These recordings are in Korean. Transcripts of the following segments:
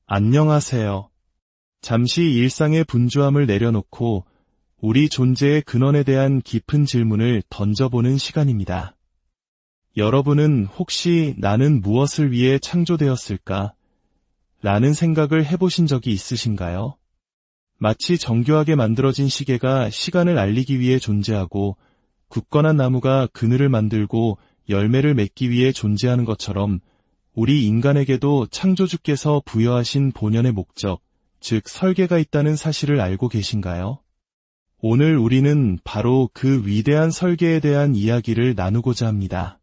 안녕하세요. 잠시 일상의 분주함을 내려놓고 우리 존재의 근원에 대한 깊은 질문을 던져보는 시간입니다. 여러분은 혹시 나는 무엇을 위해 창조되었을까? 라는 생각을 해보신 적이 있으신가요? 마치 정교하게 만들어진 시계가 시간을 알리기 위해 존재하고 굳건한 나무가 그늘을 만들고 열매를 맺기 위해 존재하는 것처럼 우리 인간에게도 창조주께서 부여하신 본연의 목적, 즉 설계가 있다는 사실을 알고 계신가요? 오늘 우리는 바로 그 위대한 설계에 대한 이야기를 나누고자 합니다.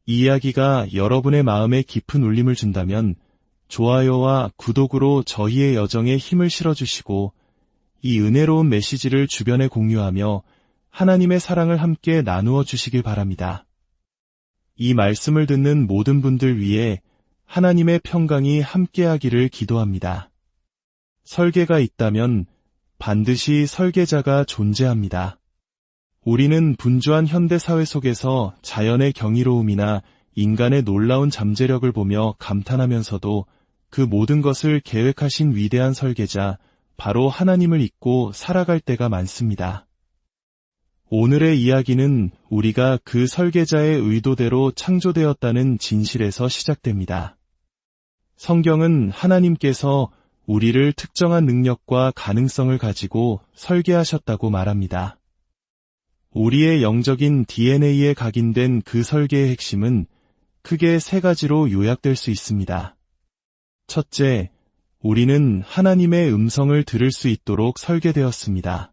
이 이야기가 여러분의 마음에 깊은 울림을 준다면 좋아요와 구독으로 저희의 여정에 힘을 실어주시고 이 은혜로운 메시지를 주변에 공유하며 하나님의 사랑을 함께 나누어 주시길 바랍니다. 이 말씀을 듣는 모든 분들 위해 하나님의 평강이 함께하기를 기도합니다. 설계가 있다면 반드시 설계자가 존재합니다. 우리는 분주한 현대 사회 속에서 자연의 경이로움이나 인간의 놀라운 잠재력을 보며 감탄하면서도 그 모든 것을 계획하신 위대한 설계자, 바로 하나님을 잊고 살아갈 때가 많습니다. 오늘의 이야기는 우리가 그 설계자의 의도대로 창조되었다는 진실에서 시작됩니다. 성경은 하나님께서 우리를 특정한 능력과 가능성을 가지고 설계하셨다고 말합니다. 우리의 영적인 DNA에 각인된 그 설계의 핵심은 크게 세 가지로 요약될 수 있습니다. 첫째, 우리는 하나님의 음성을 들을 수 있도록 설계되었습니다.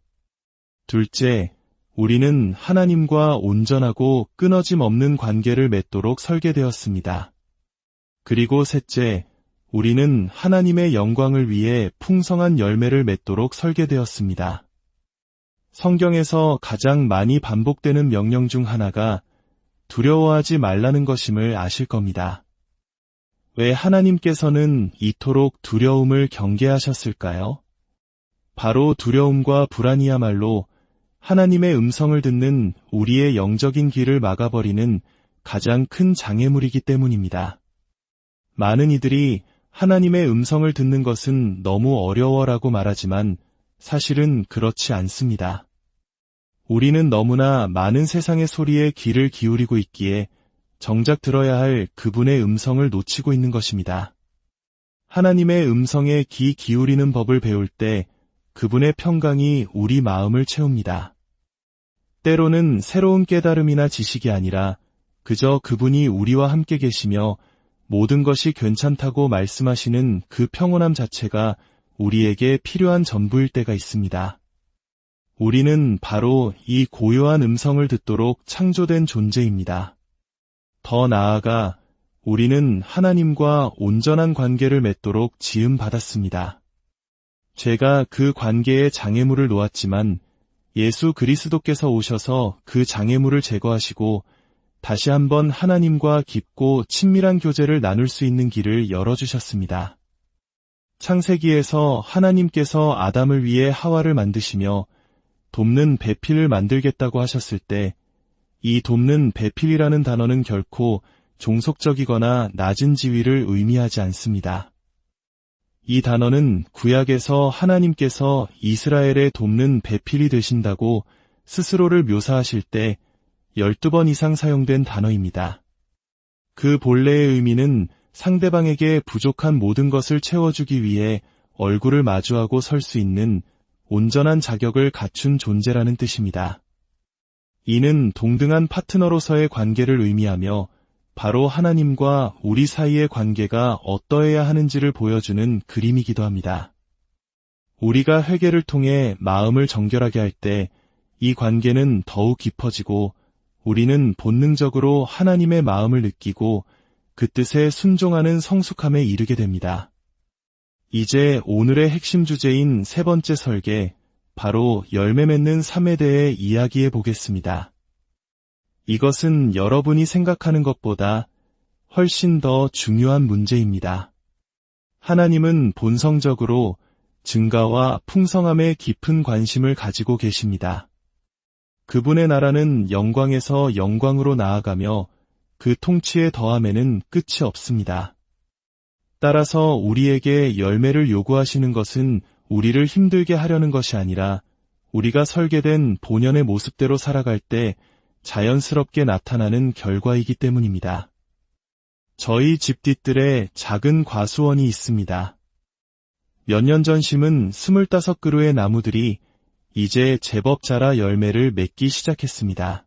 둘째, 우리는 하나님과 온전하고 끊어짐 없는 관계를 맺도록 설계되었습니다. 그리고 셋째, 우리는 하나님의 영광을 위해 풍성한 열매를 맺도록 설계되었습니다. 성경에서 가장 많이 반복되는 명령 중 하나가 두려워하지 말라는 것임을 아실 겁니다. 왜 하나님께서는 이토록 두려움을 경계하셨을까요? 바로 두려움과 불안이야말로 하나님의 음성을 듣는 우리의 영적인 귀를 막아버리는 가장 큰 장애물이기 때문입니다. 많은 이들이 하나님의 음성을 듣는 것은 너무 어려워라고 말하지만 사실은 그렇지 않습니다. 우리는 너무나 많은 세상의 소리에 귀를 기울이고 있기에 정작 들어야 할 그분의 음성을 놓치고 있는 것입니다. 하나님의 음성에 귀 기울이는 법을 배울 때 그분의 평강이 우리 마음을 채웁니다. 때로는 새로운 깨달음이나 지식이 아니라 그저 그분이 우리와 함께 계시며 모든 것이 괜찮다고 말씀하시는 그 평온함 자체가 우리에게 필요한 전부일 때가 있습니다. 우리는 바로 이 고요한 음성을 듣도록 창조된 존재입니다. 더 나아가 우리는 하나님과 온전한 관계를 맺도록 지음받았습니다. 죄가 그 관계에 장애물을 놓았지만 예수 그리스도께서 오셔서 그 장애물을 제거하시고 다시 한번 하나님과 깊고 친밀한 교제를 나눌 수 있는 길을 열어주셨습니다. 창세기에서 하나님께서 아담을 위해 하와를 만드시며 돕는 배필을 만들겠다고 하셨을 때 이 돕는 배필이라는 단어는 결코 종속적이거나 낮은 지위를 의미하지 않습니다. 이 단어는 구약에서 하나님께서 이스라엘의 돕는 배필이 되신다고 스스로를 묘사하실 때 12번 이상 사용된 단어입니다. 그 본래의 의미는 상대방에게 부족한 모든 것을 채워주기 위해 얼굴을 마주하고 설 수 있는 온전한 자격을 갖춘 존재라는 뜻입니다. 이는 동등한 파트너로서의 관계를 의미하며 바로 하나님과 우리 사이의 관계가 어떠해야 하는지를 보여주는 그림이기도 합니다. 우리가 회개를 통해 마음을 정결하게 할 때 이 관계는 더욱 깊어지고 우리는 본능적으로 하나님의 마음을 느끼고 그 뜻에 순종하는 성숙함에 이르게 됩니다. 이제 오늘의 핵심 주제인 세 번째 설계, 바로 열매 맺는 삶에 대해 이야기해 보겠습니다. 이것은 여러분이 생각하는 것보다 훨씬 더 중요한 문제입니다. 하나님은 본성적으로 증가와 풍성함에 깊은 관심을 가지고 계십니다. 그분의 나라는 영광에서 영광으로 나아가며 그 통치의 더함에는 끝이 없습니다. 따라서 우리에게 열매를 요구하시는 것은 우리를 힘들게 하려는 것이 아니라 우리가 설계된 본연의 모습대로 살아갈 때 자연스럽게 나타나는 결과이기 때문입니다. 저희 집 뒤뜰에 작은 과수원이 있습니다. 몇 년 전 심은 25그루의 나무들이 이제 제법 자라 열매를 맺기 시작했습니다.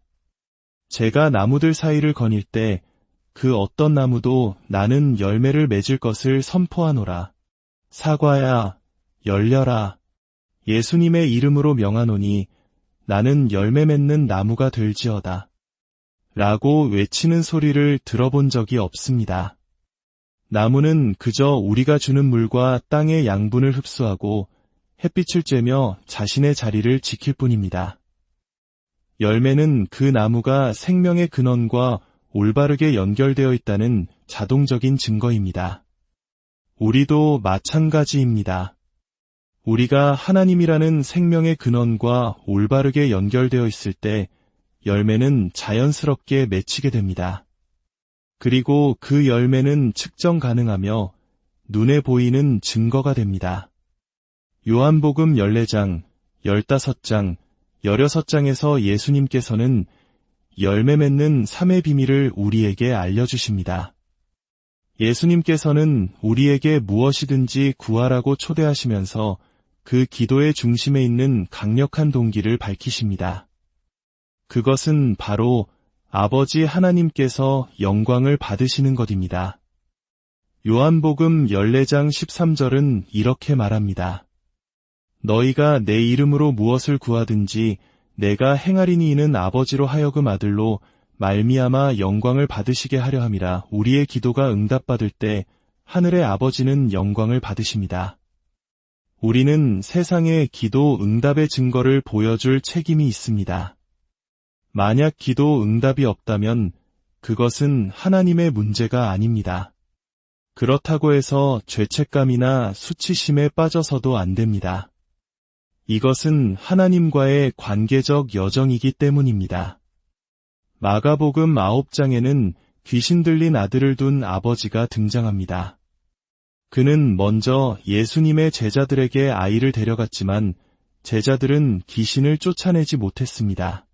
제가 나무들 사이를 거닐 때 그 어떤 나무도 나는 열매를 맺을 것을 선포하노라. 사과야, 열려라. 예수님의 이름으로 명하노니 나는 열매 맺는 나무가 될지어다. 라고 외치는 소리를 들어본 적이 없습니다. 나무는 그저 우리가 주는 물과 땅의 양분을 흡수하고 햇빛을 쬐며 자신의 자리를 지킬 뿐입니다. 열매는 그 나무가 생명의 근원과 올바르게 연결되어 있다는 자동적인 증거입니다. 우리도 마찬가지입니다. 우리가 하나님이라는 생명의 근원과 올바르게 연결되어 있을 때 열매는 자연스럽게 맺히게 됩니다. 그리고 그 열매는 측정 가능하며 눈에 보이는 증거가 됩니다. 요한복음 14장, 15장, 16장에서 예수님께서는 열매 맺는 3의 비밀을 우리에게 알려주십니다. 예수님께서는 우리에게 무엇이든지 구하라고 초대하시면서 그 기도의 중심에 있는 강력한 동기를 밝히십니다. 그것은 바로 아버지 하나님께서 영광을 받으시는 것입니다. 요한복음 14장 13절은 이렇게 말합니다. 너희가 내 이름으로 무엇을 구하든지 내가 행하리니 이는 아버지로 하여금 아들로 말미암아 영광을 받으시게 하려 함이라. 우리의 기도가 응답받을 때 하늘의 아버지는 영광을 받으십니다. 우리는 세상에 기도 응답의 증거를 보여줄 책임이 있습니다. 만약 기도 응답이 없다면 그것은 하나님의 문제가 아닙니다. 그렇다고 해서 죄책감이나 수치심에 빠져서도 안 됩니다. 이것은 하나님과의 관계적 여정이기 때문입니다. 마가복음 9장에는 귀신 들린 아들을 둔 아버지가 등장합니다. 그는 먼저 예수님의 제자들에게 아이를 데려갔지만 제자들은 귀신을 쫓아내지 못했습니다.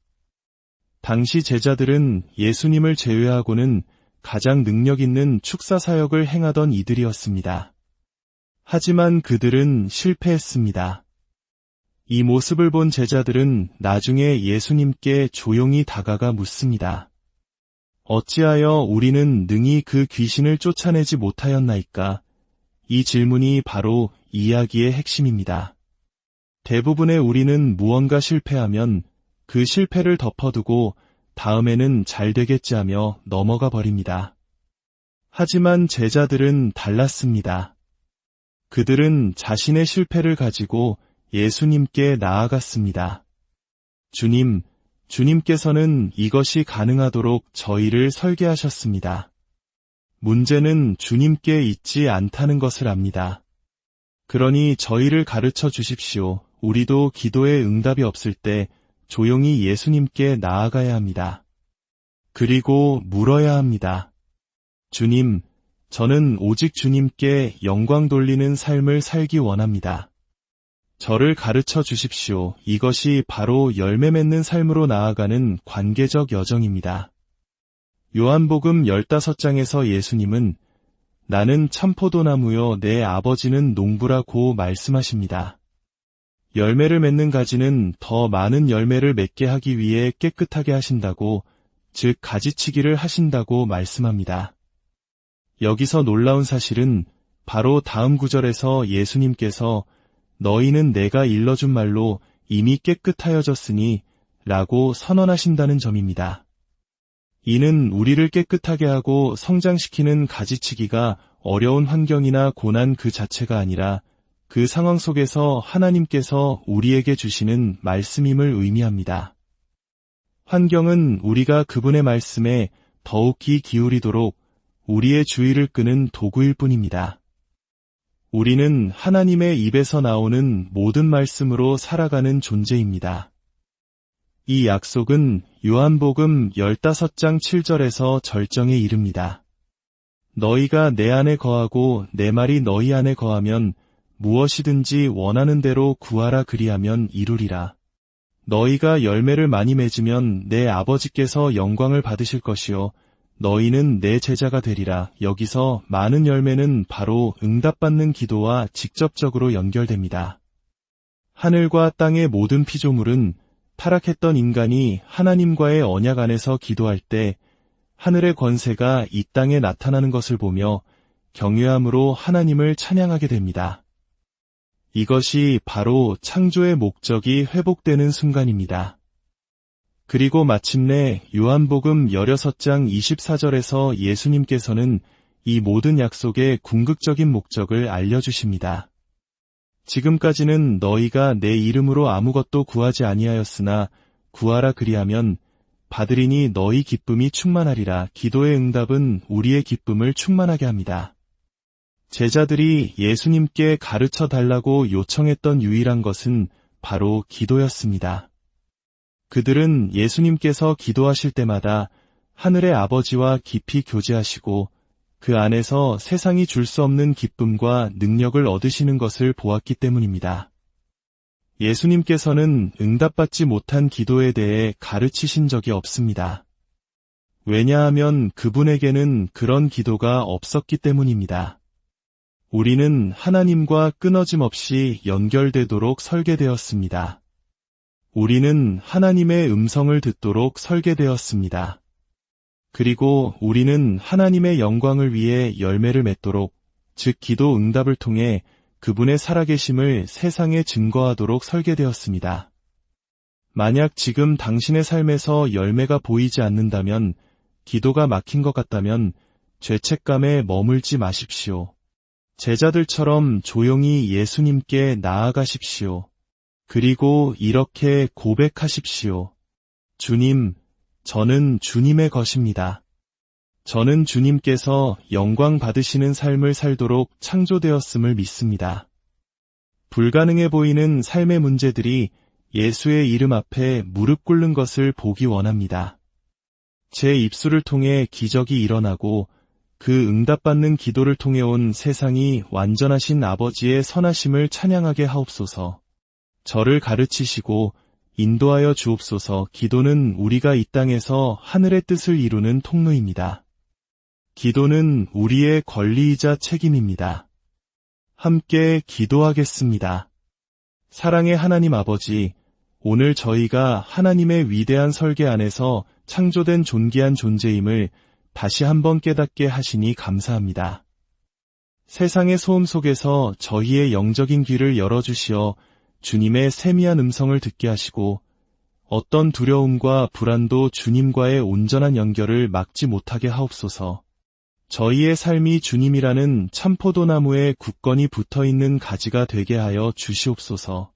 당시 제자들은 예수님을 제외하고는 가장 능력 있는 축사 사역을 행하던 이들이었습니다. 하지만 그들은 실패했습니다. 이 모습을 본 제자들은 나중에 예수님께 조용히 다가가 묻습니다. 어찌하여 우리는 능히 그 귀신을 쫓아내지 못하였나이까? 이 질문이 바로 이야기의 핵심입니다. 대부분의 우리는 무언가 실패하면 그 실패를 덮어두고 다음에는 잘 되겠지 하며 넘어가 버립니다. 하지만 제자들은 달랐습니다. 그들은 자신의 실패를 가지고 예수님께 나아갔습니다. 주님, 주님께서는 이것이 가능하도록 저희를 설계하셨습니다. 문제는 주님께 있지 않다는 것을 압니다. 그러니 저희를 가르쳐 주십시오. 우리도 기도에 응답이 없을 때 조용히 예수님께 나아가야 합니다. 그리고 물어야 합니다. 주님, 저는 오직 주님께 영광 돌리는 삶을 살기 원합니다. 저를 가르쳐 주십시오. 이것이 바로 열매 맺는 삶으로 나아가는 관계적 여정입니다. 요한복음 15장에서 예수님은 나는 참포도나무요 내 아버지는 농부라고 말씀하십니다. 열매를 맺는 가지는 더 많은 열매를 맺게 하기 위해 깨끗하게 하신다고, 즉 가지치기를 하신다고 말씀합니다. 여기서 놀라운 사실은 바로 다음 구절에서 예수님께서 너희는 내가 일러준 말로 이미 깨끗하여졌으니 라고 선언하신다는 점입니다. 이는 우리를 깨끗하게 하고 성장시키는 가지치기가 어려운 환경이나 고난 그 자체가 아니라 그 상황 속에서 하나님께서 우리에게 주시는 말씀임을 의미합니다. 환경은 우리가 그분의 말씀에 더욱 귀 기울이도록 우리의 주의를 끄는 도구일 뿐입니다. 우리는 하나님의 입에서 나오는 모든 말씀으로 살아가는 존재입니다. 이 약속은 요한복음 15장 7절에서 절정에 이릅니다. 너희가 내 안에 거하고 내 말이 너희 안에 거하면 무엇이든지 원하는 대로 구하라 그리하면 이루리라. 너희가 열매를 많이 맺으면 내 아버지께서 영광을 받으실 것이요 너희는 내 제자가 되리라. 여기서 많은 열매는 바로 응답받는 기도와 직접적으로 연결됩니다. 하늘과 땅의 모든 피조물은 타락했던 인간이 하나님과의 언약 안에서 기도할 때 하늘의 권세가 이 땅에 나타나는 것을 보며 경외함으로 하나님을 찬양하게 됩니다. 이것이 바로 창조의 목적이 회복되는 순간입니다. 그리고 마침내 요한복음 16장 24절에서 예수님께서는 이 모든 약속의 궁극적인 목적을 알려주십니다. 지금까지는 너희가 내 이름으로 아무것도 구하지 아니하였으나 구하라 그리하면 받으리니 너희 기쁨이 충만하리라. 기도의 응답은 우리의 기쁨을 충만하게 합니다. 제자들이 예수님께 가르쳐 달라고 요청했던 유일한 것은 바로 기도였습니다. 그들은 예수님께서 기도하실 때마다 하늘의 아버지와 깊이 교제하시고 그 안에서 세상이 줄 수 없는 기쁨과 능력을 얻으시는 것을 보았기 때문입니다. 예수님께서는 응답받지 못한 기도에 대해 가르치신 적이 없습니다. 왜냐하면 그분에게는 그런 기도가 없었기 때문입니다. 우리는 하나님과 끊어짐 없이 연결되도록 설계되었습니다. 우리는 하나님의 음성을 듣도록 설계되었습니다. 그리고 우리는 하나님의 영광을 위해 열매를 맺도록, 즉 기도 응답을 통해 그분의 살아계심을 세상에 증거하도록 설계되었습니다. 만약 지금 당신의 삶에서 열매가 보이지 않는다면, 기도가 막힌 것 같다면 죄책감에 머물지 마십시오. 제자들처럼 조용히 예수님께 나아가십시오. 그리고 이렇게 고백하십시오. 주님, 저는 주님의 것입니다. 저는 주님께서 영광 받으시는 삶을 살도록 창조되었음을 믿습니다. 불가능해 보이는 삶의 문제들이 예수의 이름 앞에 무릎 꿇는 것을 보기 원합니다. 제 입술을 통해 기적이 일어나고 그 응답받는 기도를 통해 온 세상이 완전하신 아버지의 선하심을 찬양하게 하옵소서. 저를 가르치시고 인도하여 주옵소서. 기도는 우리가 이 땅에서 하늘의 뜻을 이루는 통로입니다. 기도는 우리의 권리이자 책임입니다. 함께 기도하겠습니다. 사랑의 하나님 아버지, 오늘 저희가 하나님의 위대한 설계 안에서 창조된 존귀한 존재임을 다시 한번 깨닫게 하시니 감사합니다. 세상의 소음 속에서 저희의 영적인 귀를 열어주시어 주님의 세미한 음성을 듣게 하시고 어떤 두려움과 불안도 주님과의 온전한 연결을 막지 못하게 하옵소서. 저희의 삶이 주님이라는 참포도나무에 굳건히 붙어있는 가지가 되게 하여 주시옵소서.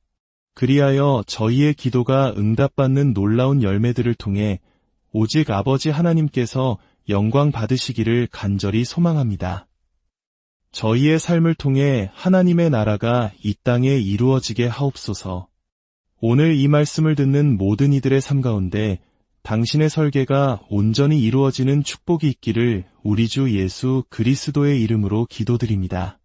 그리하여 저희의 기도가 응답받는 놀라운 열매들을 통해 오직 아버지 하나님께서 영광 받으시기를 간절히 소망합니다. 저희의 삶을 통해 하나님의 나라가 이 땅에 이루어지게 하옵소서. 오늘 이 말씀을 듣는 모든 이들의 삶 가운데 당신의 설계가 온전히 이루어지는 축복이 있기를 우리 주 예수 그리스도의 이름으로 기도드립니다.